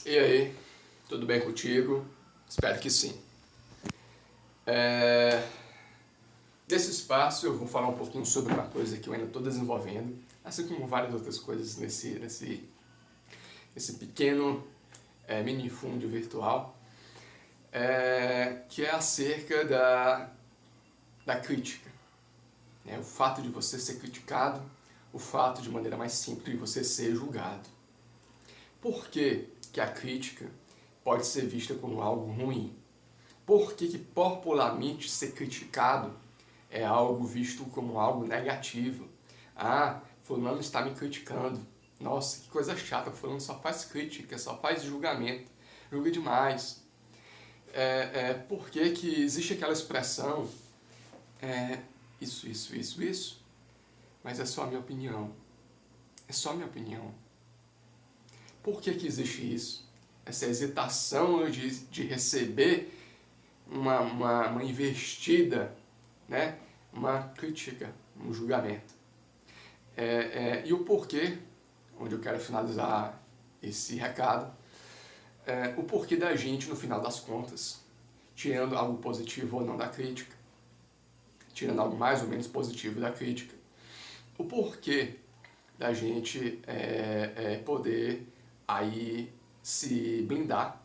E aí, tudo bem contigo? Espero que sim. Nesse espaço eu vou falar um pouquinho sobre uma coisa que eu ainda estou desenvolvendo, assim como várias outras coisas nesse pequeno minifúndio virtual, que é acerca da crítica. O fato de você ser criticado, o fato de maneira mais simples de você ser julgado. Por que que a crítica pode ser vista como algo ruim? Por que que popularmente ser criticado é algo visto como algo negativo? Ah, fulano está me criticando. Nossa, que coisa chata, fulano só faz crítica, só faz julgamento, julga demais. Por que que existe aquela expressão, isso, mas é só a minha opinião. É só a minha opinião. Por que que existe isso? Essa hesitação de receber uma investida, né? Uma crítica, um julgamento. E o porquê, onde eu quero finalizar esse recado, o porquê da gente, no final das contas, tirando algo positivo ou não da crítica, tirando algo mais ou menos positivo da crítica, o porquê da gente poder aí se blindar,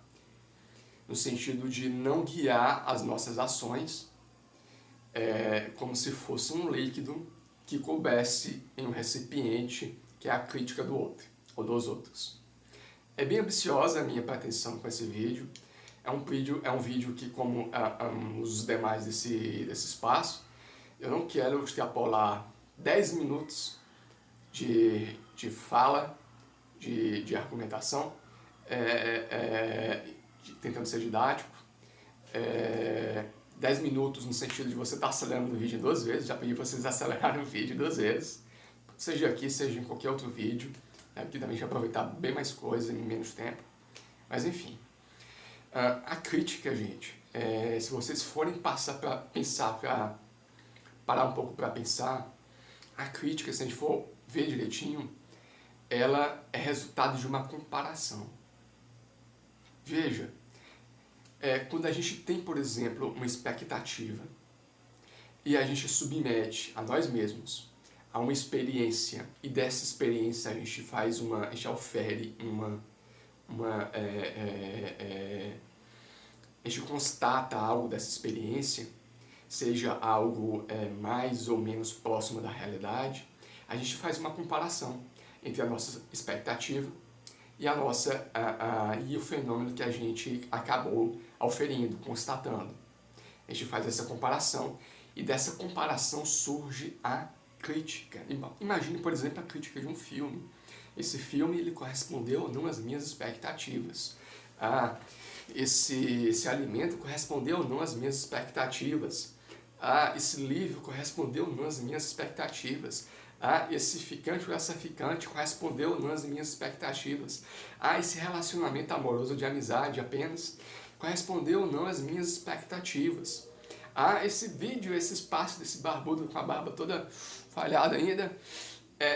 no sentido de não guiar as nossas ações como se fosse um líquido que coubesse em um recipiente que é a crítica do outro, ou dos outros. É bem ambiciosa a minha pretensão com esse vídeo. É um vídeo que, como os demais desse espaço, eu não quero extrapolar 10 minutos de fala, de argumentação, tentando ser didático, 10 minutos no sentido de você estar acelerando o vídeo 2 vezes, já pedi para vocês acelerarem o vídeo 2 vezes, seja aqui, seja em qualquer outro vídeo, porque também já aproveitar bem mais coisa em menos tempo, mas enfim. A crítica, gente, se vocês forem parar um pouco para pensar, a crítica, se a gente for ver direitinho, ela é resultado de uma comparação. Veja, quando a gente tem, por exemplo, uma expectativa e a gente submete a nós mesmos a uma experiência e dessa experiência a gente ofere a gente constata algo dessa experiência, seja algo mais ou menos próximo da realidade, a gente faz uma comparação entre a nossa expectativa e e o fenômeno que a gente acabou auferindo, constatando. A gente faz essa comparação e dessa comparação surge a crítica. Imagine, por exemplo, a crítica de um filme. Esse filme ele correspondeu ou não às minhas expectativas. Esse alimento correspondeu ou não às minhas expectativas. Esse livro correspondeu ou não às minhas expectativas. Esse ficante ou essa ficante correspondeu ou não às minhas expectativas. Esse relacionamento amoroso de amizade apenas correspondeu ou não às minhas expectativas. Esse vídeo, esse espaço desse barbudo com a barba toda falhada ainda,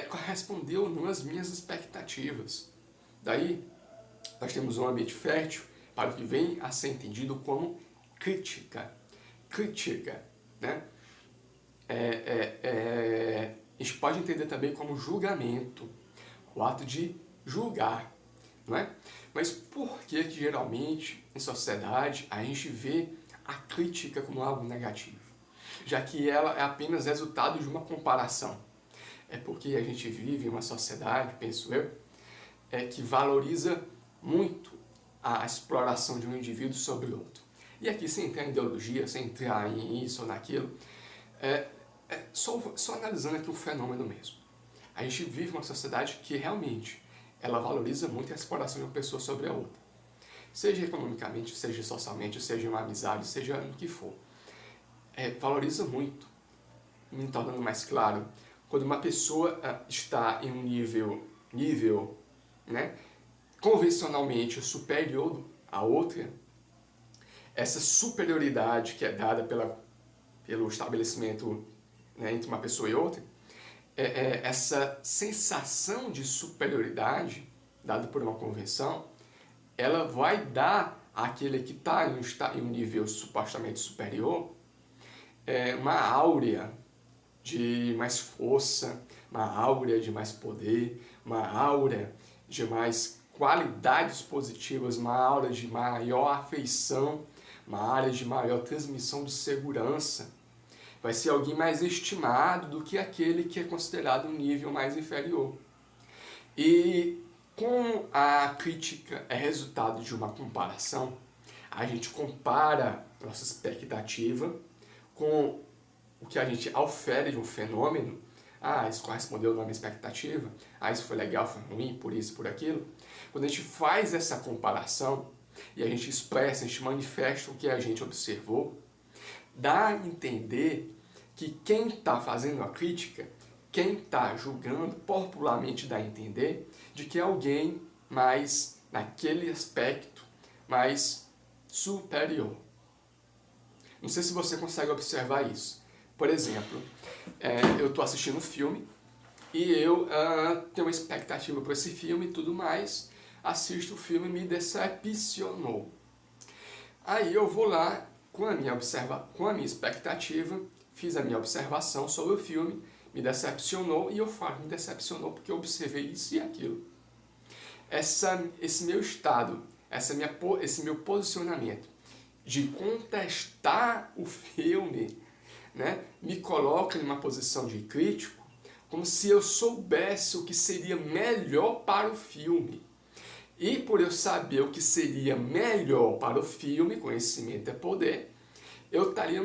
correspondeu ou não às minhas expectativas. Daí, nós temos um ambiente fértil para o que vem a ser entendido como crítica. Crítica, né? A gente pode entender também como julgamento, o ato de julgar, não é? Mas por que geralmente em sociedade a gente vê a crítica como algo negativo? Já que ela é apenas resultado de uma comparação. É porque a gente vive em uma sociedade, penso eu, que valoriza muito a exploração de um indivíduo sobre o outro. E aqui, sem entrar em ideologia, sem entrar em isso ou naquilo, só analisando aqui o fenômeno mesmo. A gente vive uma sociedade que realmente ela valoriza muito a exploração de uma pessoa sobre a outra. Seja economicamente, seja socialmente, seja uma amizade, seja no que for. Valoriza muito, me tornando mais claro, quando uma pessoa está em um nível né, convencionalmente superior à outra, essa superioridade que é dada pelo estabelecimento, né, entre uma pessoa e outra, essa sensação de superioridade dada por uma convenção, ela vai dar àquele que está em um nível supostamente superior uma áurea de mais força, uma áurea de mais poder, uma áurea de mais qualidades positivas, uma áurea de maior afeição, uma área de maior transmissão de segurança. Vai ser alguém mais estimado do que aquele que é considerado um nível mais inferior. E como a crítica é resultado de uma comparação, a gente compara nossa expectativa com o que a gente aufere de um fenômeno. Ah, isso correspondeu à minha expectativa. Ah, isso foi legal, foi ruim, por isso, por aquilo. Quando a gente faz essa comparação e a gente expressa, a gente manifesta o que a gente observou, dá a entender que quem está fazendo a crítica, quem está julgando, popularmente dá a entender de que é alguém mais, naquele aspecto, mais superior. Não sei se você consegue observar isso. Por exemplo, eu estou assistindo um filme e eu tenho uma expectativa para esse filme e tudo mais, assisto o filme e me decepcionou. Aí eu vou lá com a minha expectativa, fiz a minha observação sobre o filme, me decepcionou e eu falo, me decepcionou porque eu observei isso e aquilo. Esse meu estado, esse meu posicionamento de contestar o filme, né, me coloca em uma posição de crítico, como se eu soubesse o que seria melhor para o filme. E por eu saber o que seria melhor para o filme, conhecimento é poder, eu estaria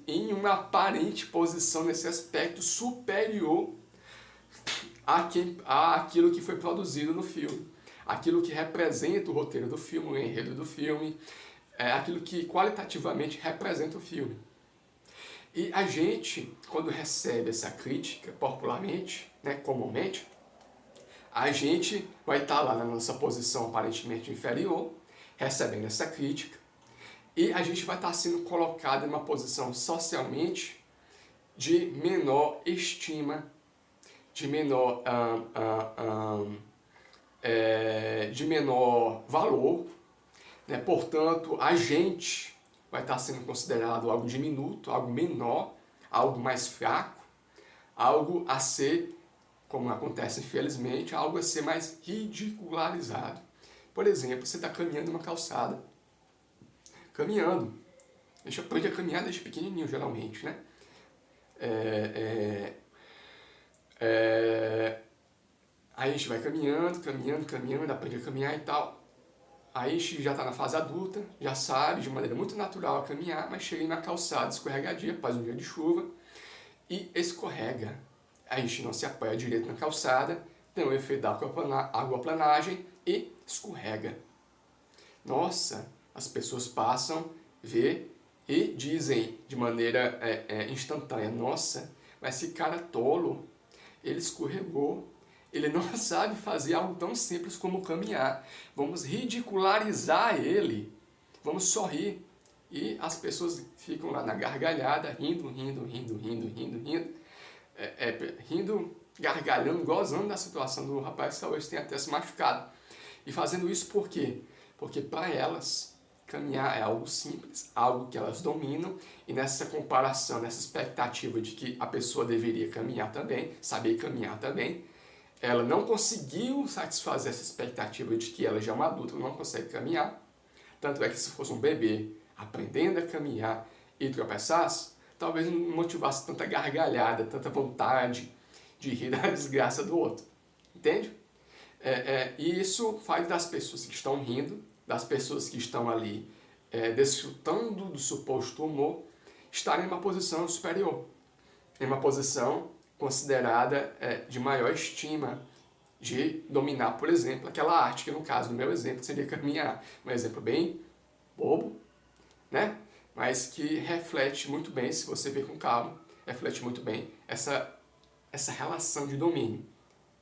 em uma aparente posição nesse aspecto superior àquilo que foi produzido no filme. Aquilo que representa o roteiro do filme, o enredo do filme, aquilo que qualitativamente representa o filme. E a gente, quando recebe essa crítica popularmente, né, comumente, a gente vai estar lá na nossa posição aparentemente inferior, recebendo essa crítica, e a gente vai estar sendo colocado em uma posição socialmente de menor estima, de menor valor, né? Portanto, a gente vai estar sendo considerado algo diminuto, algo menor, algo mais fraco, algo a ser, como acontece infelizmente, algo a ser mais ridicularizado. Por exemplo, você está caminhando numa calçada, caminhando, a gente aprende a caminhar desde pequenininho, geralmente, né? Aí a gente vai caminhando, aprende a caminhar e tal. Aí a gente já está na fase adulta, já sabe de maneira muito natural a caminhar, mas chega na calçada escorregadia, faz um dia de chuva e escorrega. A gente não se apoia direito na calçada, tem o efeito da aquaplanagem e escorrega. Nossa, as pessoas passam, vê e dizem de maneira instantânea, nossa, mas esse cara tolo, ele escorregou, ele não sabe fazer algo tão simples como caminhar. Vamos ridicularizar ele, vamos sorrir. E as pessoas ficam lá na gargalhada, rindo, gargalhando, gozando da situação do rapaz que talvez tenha até se machucado. E fazendo isso por quê? Porque para elas, caminhar é algo simples, algo que elas dominam, e nessa comparação, nessa expectativa de que a pessoa deveria caminhar também, saber caminhar também, ela não conseguiu satisfazer essa expectativa de que ela já é uma adulta, não consegue caminhar. Tanto é que se fosse um bebê aprendendo a caminhar e tropeçasse, talvez não motivasse tanta gargalhada, tanta vontade de rir da desgraça do outro. Entende? E isso faz das pessoas que estão rindo, das pessoas que estão ali desfrutando do suposto humor, estarem em uma posição superior, em uma posição considerada de maior estima, de dominar, por exemplo, aquela arte, que no caso do meu exemplo seria caminhar. Um exemplo bem bobo, né? Mas que reflete muito bem, se você ver com calma, reflete muito bem essa relação de domínio,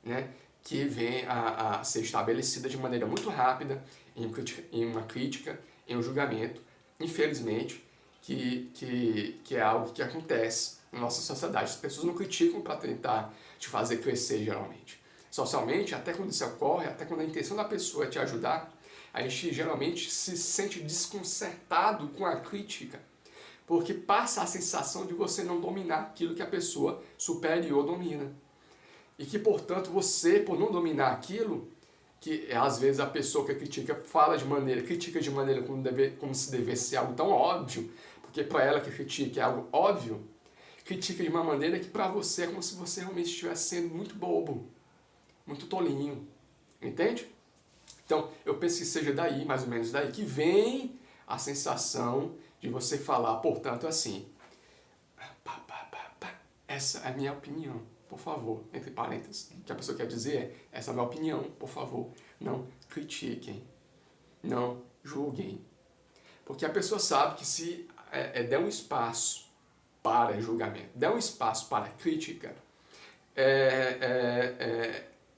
né? Que vem a ser estabelecida de maneira muito rápida em uma crítica, em um julgamento, infelizmente, que é algo que acontece na nossa sociedade. As pessoas não criticam para tentar te fazer crescer, geralmente. Socialmente, até quando isso ocorre, até quando a intenção da pessoa é te ajudar, a gente geralmente se sente desconcertado com a crítica, porque passa a sensação de você não dominar aquilo que a pessoa superior domina. E que, portanto, você, por não dominar aquilo, que às vezes a pessoa que critica critica de maneira como se devesse ser algo tão óbvio, porque para ela que critica é algo óbvio, critica de uma maneira que para você é como se você realmente estivesse sendo muito bobo, muito tolinho, entende? Então, eu penso que seja daí, mais ou menos daí, que vem a sensação de você falar, portanto, assim, essa é a minha opinião, por favor, entre parênteses. O que a pessoa quer dizer é, essa é a minha opinião, por favor, não critiquem, não julguem. Porque a pessoa sabe que se der um espaço para julgamento, der um espaço para crítica,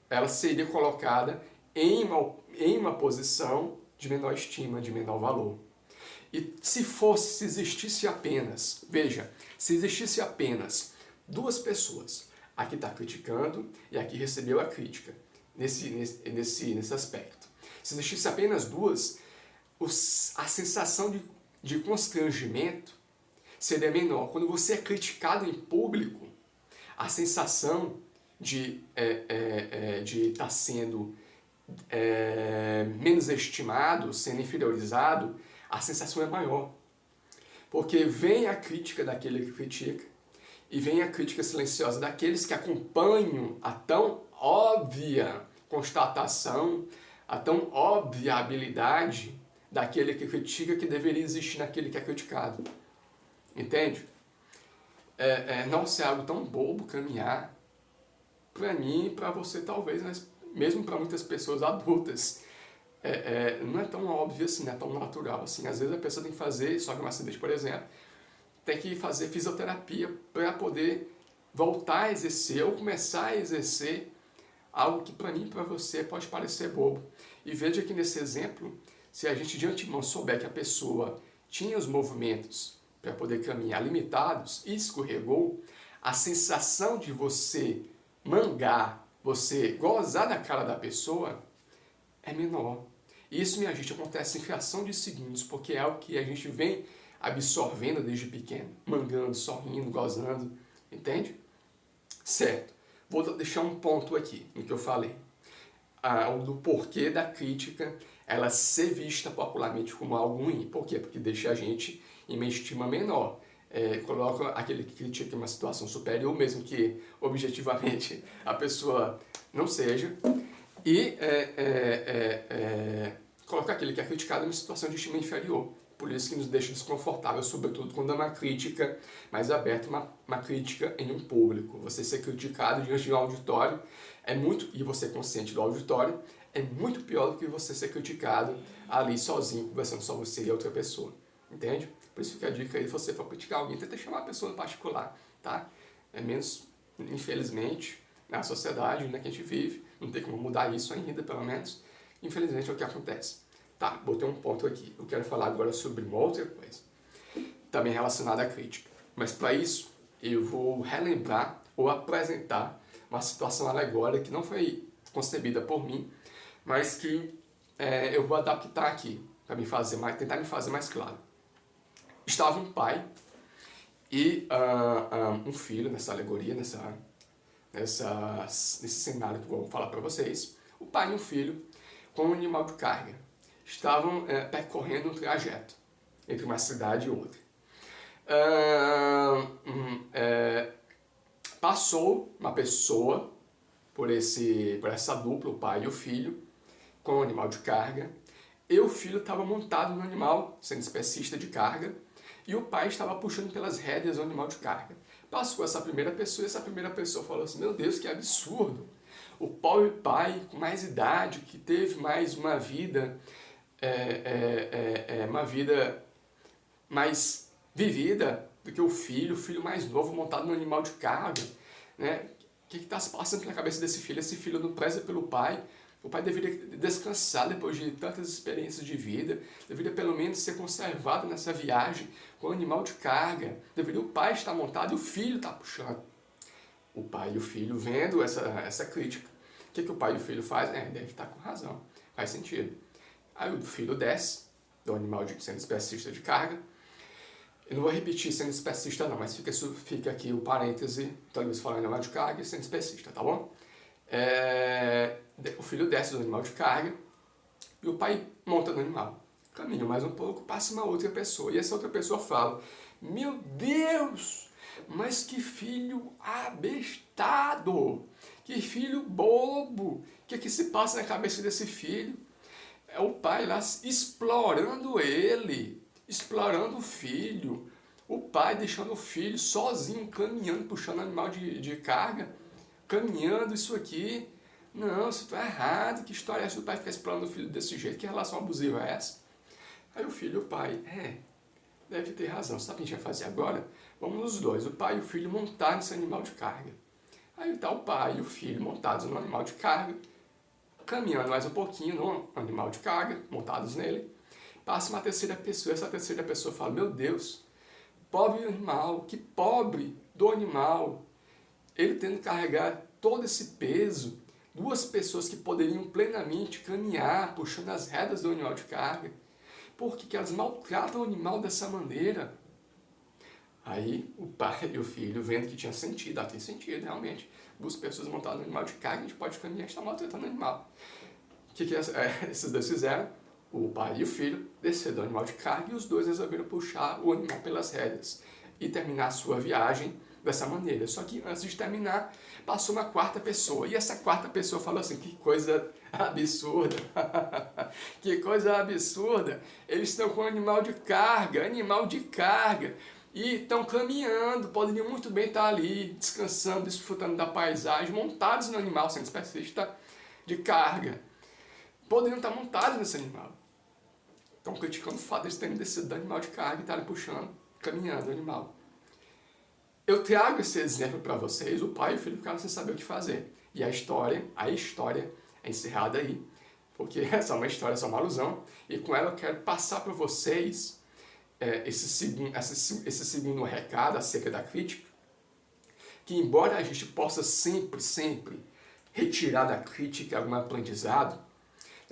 ela seria colocada em uma posição de menor estima, de menor valor. E se existisse apenas, veja, se existisse apenas duas pessoas, a que está criticando e a que recebeu a crítica, nesse aspecto. Se existisse apenas duas, a sensação de constrangimento seria menor. Quando você é criticado em público, a sensação de estar sendo menos estimado, sendo inferiorizado, a sensação é maior. Porque vem a crítica daquele que critica e vem a crítica silenciosa daqueles que acompanham a tão óbvia constatação, a tão óbvia habilidade daquele que critica que deveria existir naquele que é criticado. Entende? Não ser algo tão bobo caminhar, para mim e para você talvez, mas mesmo para muitas pessoas adultas, não é tão óbvio assim, não é tão natural assim. Às vezes a pessoa tem que fazer, só que um acidente, por exemplo, tem que fazer fisioterapia para poder voltar a exercer ou começar a exercer algo que para mim e para você pode parecer bobo. E veja que nesse exemplo, se a gente de antemão souber que a pessoa tinha os movimentos para poder caminhar limitados e escorregou, a sensação de você mangar, você gozar da cara da pessoa é menor. Isso, minha gente, acontece em fração de segundos, porque é algo que a gente vem absorvendo desde pequeno, mangando, sorrindo, gozando, entende? Certo. Vou deixar um ponto aqui no que eu falei. Do porquê da crítica ela ser vista popularmente como algo ruim. Por quê? Porque deixa a gente em uma estima menor. Coloca aquele que critica uma situação superior, mesmo que objetivamente a pessoa não seja, e coloca aquele que é criticado em uma situação de estima inferior. Por isso que nos deixa desconfortável, sobretudo quando é uma crítica mais aberta, uma crítica em um público. Você ser criticado diante de um auditório e você consciente do auditório, é muito pior do que você ser criticado ali sozinho, conversando só você e outra pessoa. Entende? Por isso fica a dica aí, se você for criticar alguém, tenta chamar a pessoa em particular, tá? É menos, infelizmente, na sociedade que a gente vive, não tem como mudar isso ainda, pelo menos. Infelizmente é o que acontece. Tá, botei um ponto aqui. Eu quero falar agora sobre uma outra coisa, também relacionada à crítica. Mas para isso, eu vou relembrar ou apresentar uma situação alegórica que não foi concebida por mim, mas que eu vou adaptar aqui, para tentar me fazer mais claro. Estava um pai e um filho nessa alegoria, nesse cenário que eu vou falar para vocês. O pai e um filho com um animal de carga estavam percorrendo um trajeto entre uma cidade e outra. Passou uma pessoa por essa dupla, o pai e o filho, com um animal de carga, e o filho estava montado no animal, sendo especista de carga, e o pai estava puxando pelas rédeas o animal de carga. Passou essa primeira pessoa, e essa primeira pessoa falou assim, meu Deus, que absurdo! O pobre pai, com mais idade, que teve mais uma vida mais vivida do que o filho mais novo montado no animal de carga, né? O que está se passando pela cabeça desse filho? Esse filho não preza pelo pai. O pai deveria descansar depois de tantas experiências de vida, deveria pelo menos ser conservado nessa viagem com o animal de carga, deveria o pai estar montado e o filho estar puxando. O pai e o filho vendo essa crítica. O que o pai e o filho fazem? Deve estar com razão, faz sentido. Aí o filho desce, do animal sendo especista de carga. Eu não vou repetir sendo especista não, mas fica aqui o parêntese, talvez falando animal de carga e sendo especista, tá bom? O filho desce do animal de carga e o pai monta no animal. Caminha mais um pouco, passa uma outra pessoa. E essa outra pessoa fala, meu Deus, mas que filho abestado, que filho bobo, o que se passa na cabeça desse filho? É o pai lá explorando ele, explorando o filho, o pai deixando o filho sozinho, caminhando, puxando animal de carga, caminhando isso aqui. Não, isso está errado, que história é essa do pai ficar explorando o filho desse jeito? Que relação abusiva é essa? Aí o filho e o pai, deve ter razão, sabe o que a gente vai fazer agora? Vamos os dois, o pai e o filho, montar nesse animal de carga. Aí está o pai e o filho montados no animal de carga, caminhando mais um pouquinho no animal de carga, montados nele. Passa uma terceira pessoa, essa terceira pessoa fala, meu Deus, pobre animal, que pobre do animal, ele tendo que carregar todo esse peso, duas pessoas que poderiam plenamente caminhar, puxando as rédeas do animal de carga, por que elas maltratam o animal dessa maneira? Aí o pai e o filho, vendo que tinha sentido, tem sentido realmente, duas pessoas montadas no animal de carga, a gente pode caminhar e está maltratando o animal. O que esses dois fizeram? O pai e o filho desceram do animal de carga e os dois resolveram puxar o animal pelas rédeas e terminar a sua viagem dessa maneira. Só que antes de terminar, passou uma quarta pessoa. E essa quarta pessoa falou assim, que coisa absurda. Que coisa absurda. Eles estão com animal de carga. E estão caminhando, poderiam muito bem estar ali, descansando, desfrutando da paisagem, montados no animal, sendo especista de carga. Poderiam estar montados nesse animal. Estão criticando o fato de eles terem descido do animal de carga e estarem puxando, caminhando o animal. Eu trago esse exemplo para vocês, o pai e o filho ficaram sem saber o que fazer. E a história é encerrada aí, porque essa é uma história, essa é uma alusão, e com ela eu quero passar para vocês esse segundo recado acerca da crítica, que embora a gente possa sempre retirar da crítica algum aprendizado,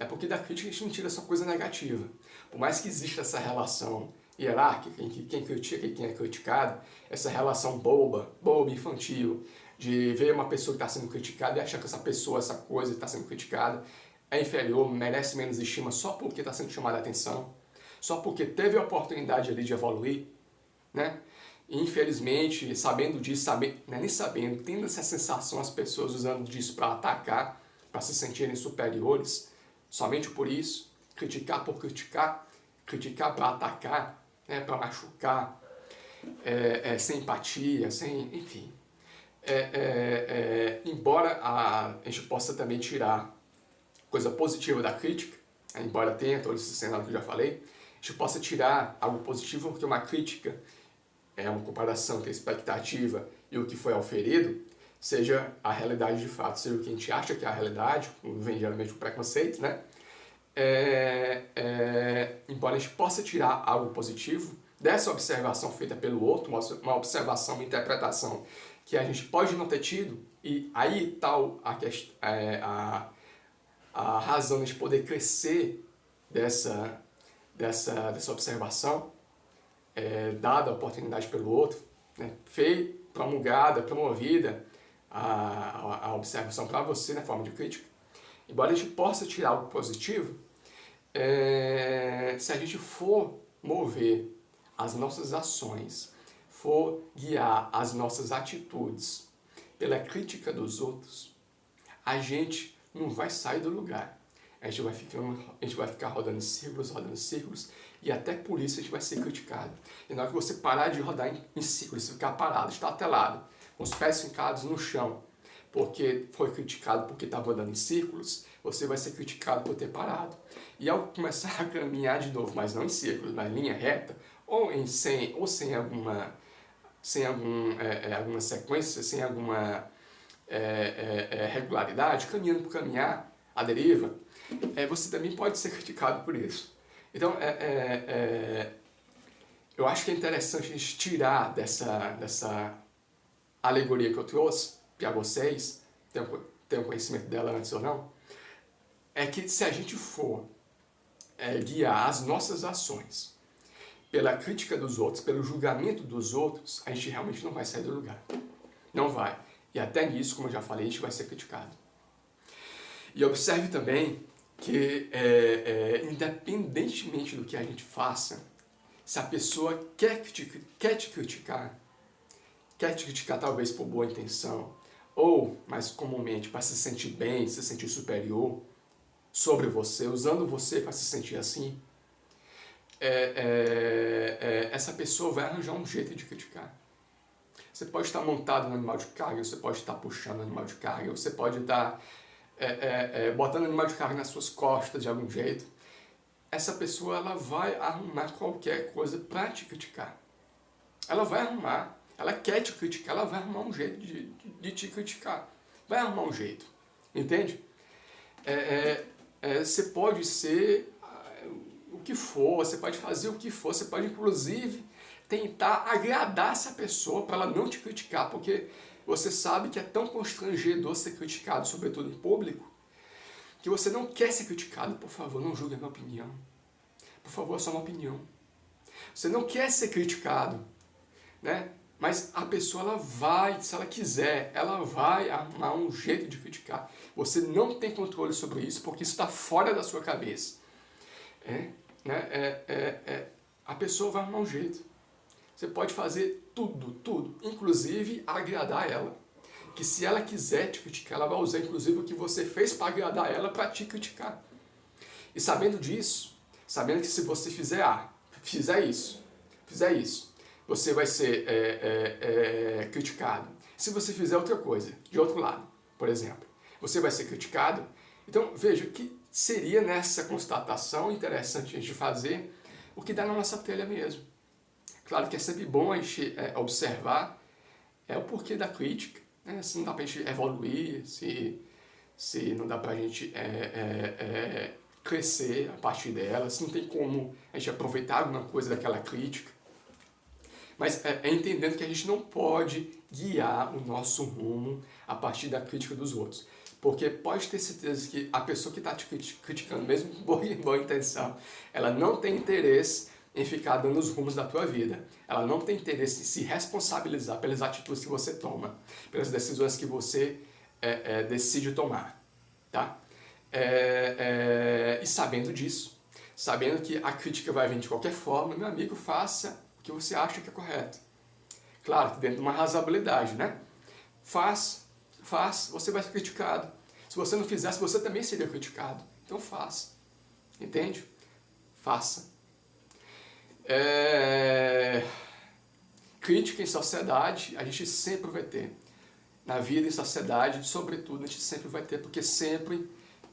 porque da crítica a gente não tira só coisa negativa. Por mais que exista essa relação hierárquica, em que quem critica e quem é criticado, essa relação boba, infantil, de ver uma pessoa que está sendo criticada e achar que essa pessoa, essa coisa que está sendo criticada, é inferior, merece menos estima só porque está sendo chamada a atenção, só porque teve a oportunidade ali de evoluir, né? E, infelizmente, sabendo disso, não é nem sabendo, tendo essa sensação, as pessoas usando disso para atacar, para se sentirem superiores, somente por isso, criticar por criticar, criticar para atacar, para machucar, sem empatia, enfim. Embora a gente possa também tirar coisa positiva da crítica, embora tenha todo esse cenário que eu já falei, a gente possa tirar algo positivo, porque uma crítica é uma comparação entre a expectativa e o que foi auferido, seja a realidade de fato, seja o que a gente acha que é a realidade, vem geralmente o preconceito, né? Embora a gente possa tirar algo positivo dessa observação feita pelo outro, uma observação, uma interpretação que a gente pode não ter tido, e aí tal a razão de poder crescer dessa observação, dada a oportunidade pelo outro, né, promulgada, promovida a observação para você na forma de crítica. Embora a gente possa tirar algo positivo, se a gente for mover as nossas ações, for guiar as nossas atitudes pela crítica dos outros, a gente não vai sair do lugar. A gente vai ficar rodando círculos, e até por isso a gente vai ser criticado. E na hora que você parar de rodar em círculos, ficar parado, estatelado, com os pés fincados no chão, porque foi criticado porque estava andando em círculos, você vai ser criticado por ter parado. E ao começar a caminhar de novo, mas não em círculos, mas em linha reta, ou sem alguma sequência, sem alguma regularidade, caminhando por caminhar, à deriva, você também pode ser criticado por isso. Então, eu acho que é interessante a gente tirar dessa alegoria que eu trouxe para vocês, tenham conhecimento dela antes ou não, é que se a gente for guiar as nossas ações pela crítica dos outros, pelo julgamento dos outros, a gente realmente não vai sair do lugar. Não vai. E até nisso, como eu já falei, a gente vai ser criticado. E observe também que, independentemente do que a gente faça, se a pessoa quer te criticar talvez por boa intenção, ou, mais comumente, para se sentir bem, se sentir superior sobre você, usando você para se sentir assim, essa pessoa vai arranjar um jeito de criticar. Você pode estar montado no animal de carga, você pode estar puxando o animal de carga, você pode estar botando o animal de carga nas suas costas de algum jeito. Essa pessoa ela vai arrumar qualquer coisa para te criticar. Ela vai arrumar, ela quer te criticar, ela vai arrumar um jeito de te criticar. Vai arrumar um jeito, entende? Você pode ser o que for, você pode fazer o que for, você pode inclusive tentar agradar essa pessoa para ela não te criticar, porque você sabe que é tão constrangedor ser criticado, sobretudo em público, que você não quer ser criticado. Por favor, não julgue a minha opinião. Por favor, é só uma opinião. Você não quer ser criticado, né? Mas a pessoa, ela vai, se ela quiser, ela vai arrumar um jeito de criticar. Você não tem controle sobre isso, porque isso está fora da sua cabeça. A pessoa vai arrumar um jeito. Você pode fazer tudo, inclusive agradar ela. Que se ela quiser te criticar, ela vai usar inclusive o que você fez para agradar ela para te criticar. E sabendo disso, sabendo que se você fizer isso, você vai ser criticado. Se você fizer outra coisa, de outro lado, por exemplo, você vai ser criticado. Então veja que seria nessa constatação interessante a gente fazer o que dá na nossa telha mesmo. Claro que é sempre bom a gente observar o porquê da crítica, né? Se não dá para a gente evoluir, se não dá para a gente crescer a partir dela, se não tem como a gente aproveitar alguma coisa daquela crítica. Mas entendendo que a gente não pode guiar o nosso rumo a partir da crítica dos outros. Porque pode ter certeza que a pessoa que está te criticando, mesmo com boa intenção, ela não tem interesse em ficar dando os rumos da tua vida. Ela não tem interesse em se responsabilizar pelas atitudes que você toma, pelas decisões que você decide tomar. Tá? E sabendo disso, sabendo que a crítica vai vir de qualquer forma, meu amigo, faça o que você acha que é correto. Claro, que dentro de uma razoabilidade, né? Faz, você vai ser criticado. Se você não fizesse, você também seria criticado. Então faça. Entende? Faça. Crítica em sociedade, a gente sempre vai ter. Na vida, em sociedade, sobretudo, a gente sempre vai ter, porque sempre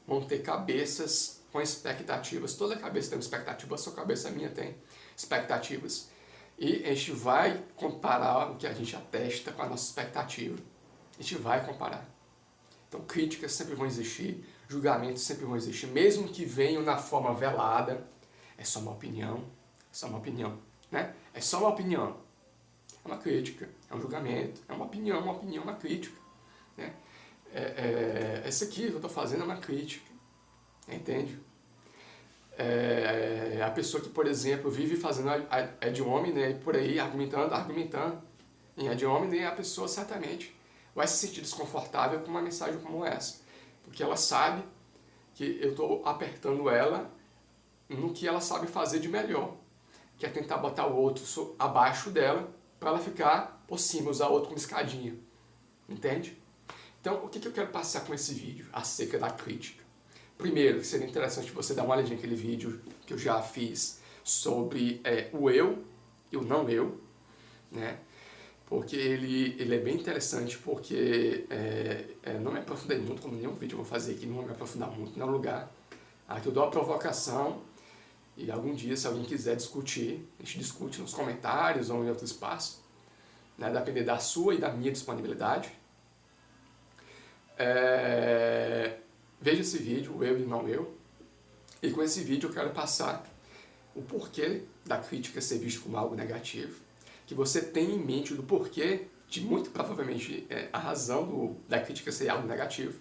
vão ter cabeças com expectativas. Toda cabeça tem uma expectativa, a sua cabeça, a minha, tem expectativas. E a gente vai comparar o que a gente atesta com a nossa expectativa. A gente vai comparar. Então, críticas sempre vão existir, julgamentos sempre vão existir, mesmo que venham na forma velada. É só uma opinião, né? É só uma opinião. É uma crítica, é um julgamento, é uma opinião, uma crítica. Né? Esse aqui que eu estou fazendo é uma crítica, entende? A pessoa que, por exemplo, vive fazendo ad hominem por aí, argumentando, em ad hominem, a pessoa certamente vai se sentir desconfortável com uma mensagem como essa, porque ela sabe que eu estou apertando ela no que ela sabe fazer de melhor, que é tentar botar o outro abaixo dela para ela ficar por cima, usar o outro como escadinha, entende? Então, o que eu quero passar com esse vídeo acerca da crítica? Primeiro, seria interessante você dar uma olhadinha naquele vídeo que eu já fiz sobre o eu e o não eu, né? Porque ele é bem interessante, porque não me aprofundei muito, como nenhum vídeo eu vou fazer aqui, não vou me aprofundar muito no lugar. Aqui eu dou a provocação e algum dia, se alguém quiser discutir, a gente discute nos comentários ou em outro espaço, né? Depender da sua e da minha disponibilidade. Veja esse vídeo, o eu e o não eu, e com esse vídeo eu quero passar o porquê da crítica ser vista como algo negativo, que você tenha em mente do porquê de muito provavelmente a razão da crítica ser algo negativo.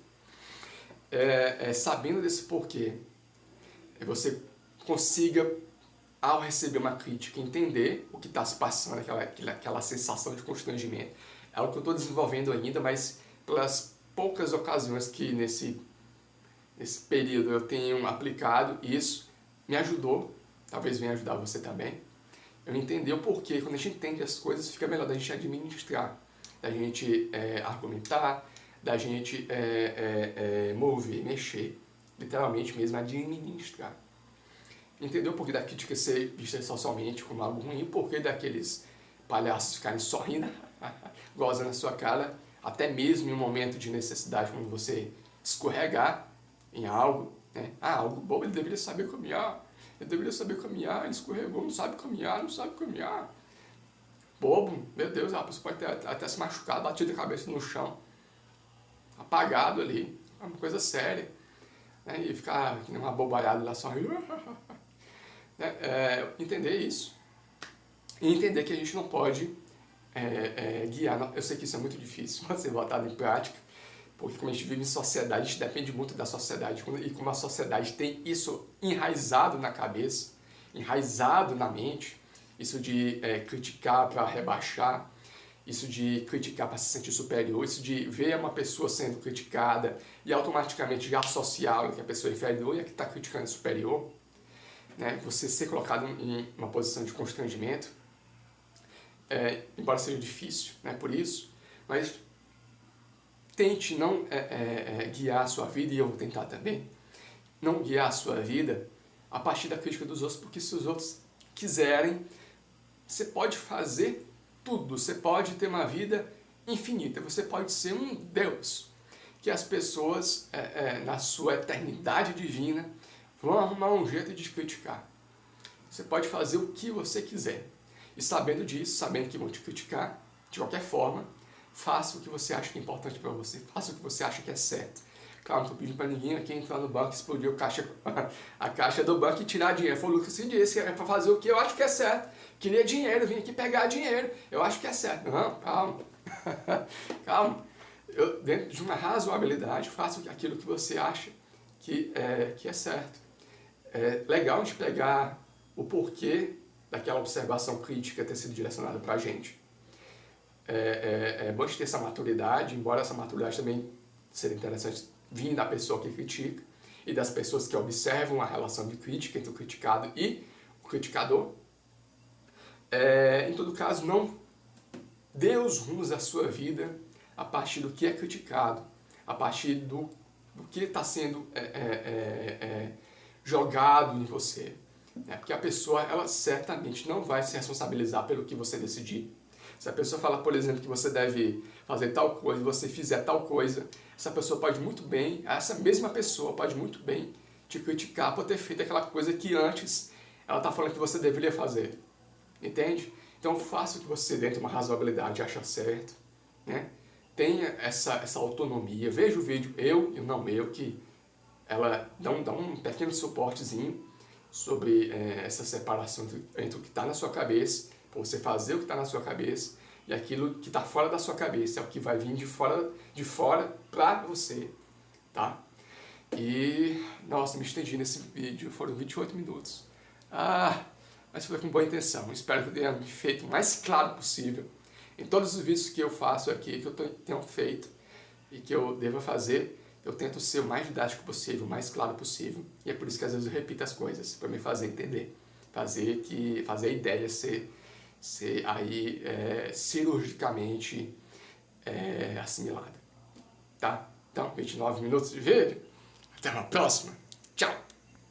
Sabendo desse porquê, você consiga, ao receber uma crítica, entender o que está se passando, aquela sensação de constrangimento. É algo que eu estou desenvolvendo ainda, mas pelas poucas ocasiões que nesse período eu tenho aplicado isso, me ajudou, talvez venha ajudar você também. Eu entendi o porquê, quando a gente entende as coisas, fica melhor da gente administrar, da gente argumentar, da gente mover, mexer, literalmente mesmo administrar. Entendeu o porquê da crítica ser vista socialmente como algo ruim, o porquê daqueles palhaços ficarem sorrindo, gozando na sua cara, até mesmo em um momento de necessidade, quando você escorregar em algo, né? Algo bom, ele deveria saber caminhar, ele escorregou, não sabe caminhar. Bobo, meu Deus, a pessoa pode ter até se machucado, batido a cabeça no chão, apagado ali, é uma coisa séria, né? E ficar que nem uma bobalhada lá só entender isso e entender que a gente não pode guiar. Eu sei que isso é muito difícil ser botado em prática, porque como a gente vive em sociedade, a gente depende muito da sociedade, e como a sociedade tem isso enraizado na cabeça, enraizado na mente, isso de criticar para rebaixar, isso de criticar para se sentir superior, isso de ver uma pessoa sendo criticada e automaticamente já associá-la que a pessoa é inferior e a que está criticando é superior, né? Você ser colocado em uma posição de constrangimento, embora seja difícil, né, por isso, mas tente não guiar a sua vida, e eu vou tentar também, não guiar a sua vida a partir da crítica dos outros, porque se os outros quiserem, você pode fazer tudo, você pode ter uma vida infinita, você pode ser um Deus, que as pessoas, na sua eternidade divina, vão arrumar um jeito de te criticar. Você pode fazer o que você quiser. E sabendo disso, sabendo que vão te criticar, de qualquer forma, faça o que você acha que é importante para você, faça o que você acha que é certo. Claro, não estou pedindo para ninguém aqui entrar no banco, explodir a caixa do banco e tirar dinheiro. Foi o Lucas que disse, é para fazer o que eu acho que é certo. Queria dinheiro, vim aqui pegar dinheiro, eu acho que é certo. Não, calma. Calma. Eu, dentro de uma razoabilidade, faça aquilo que você acha que é certo. É legal a gente pegar o porquê daquela observação crítica ter sido direcionada para a gente. É bom a gente ter essa maturidade, embora essa maturidade também seja interessante vir da pessoa que critica e das pessoas que observam a relação de crítica entre o criticado e o criticador. Em todo caso, não dê os rumos da sua vida a partir do que é criticado, a partir do que está sendo jogado em você. Porque a pessoa, ela certamente não vai se responsabilizar pelo que você decidir. Se a pessoa falar, por exemplo, que você deve fazer tal coisa e você fizer tal coisa, essa pessoa pode muito bem, essa mesma pessoa pode muito bem te criticar por ter feito aquela coisa que antes ela está falando que você deveria fazer. Entende? Então faça o que você, dentro de uma razoabilidade, acha certo, né? Tenha essa autonomia. Veja o vídeo Eu e o Não Eu, que ela dá um pequeno suportezinho sobre essa separação entre o que está na sua cabeça, para você fazer o que está na sua cabeça, e aquilo que está fora da sua cabeça, é o que vai vir de fora para você, tá? E, nossa, me estendi nesse vídeo, foram 28 minutos. Mas foi com boa intenção, espero que eu tenha feito o mais claro possível em todos os vídeos que eu faço aqui, que eu tenho feito e que eu devo fazer. Eu tento ser o mais didático possível, o mais claro possível, e é por isso que às vezes eu repito as coisas, para me fazer entender, fazer a ideia ser aí cirurgicamente assimilada, tá? Então, 29 minutos de vídeo, até uma próxima, tchau!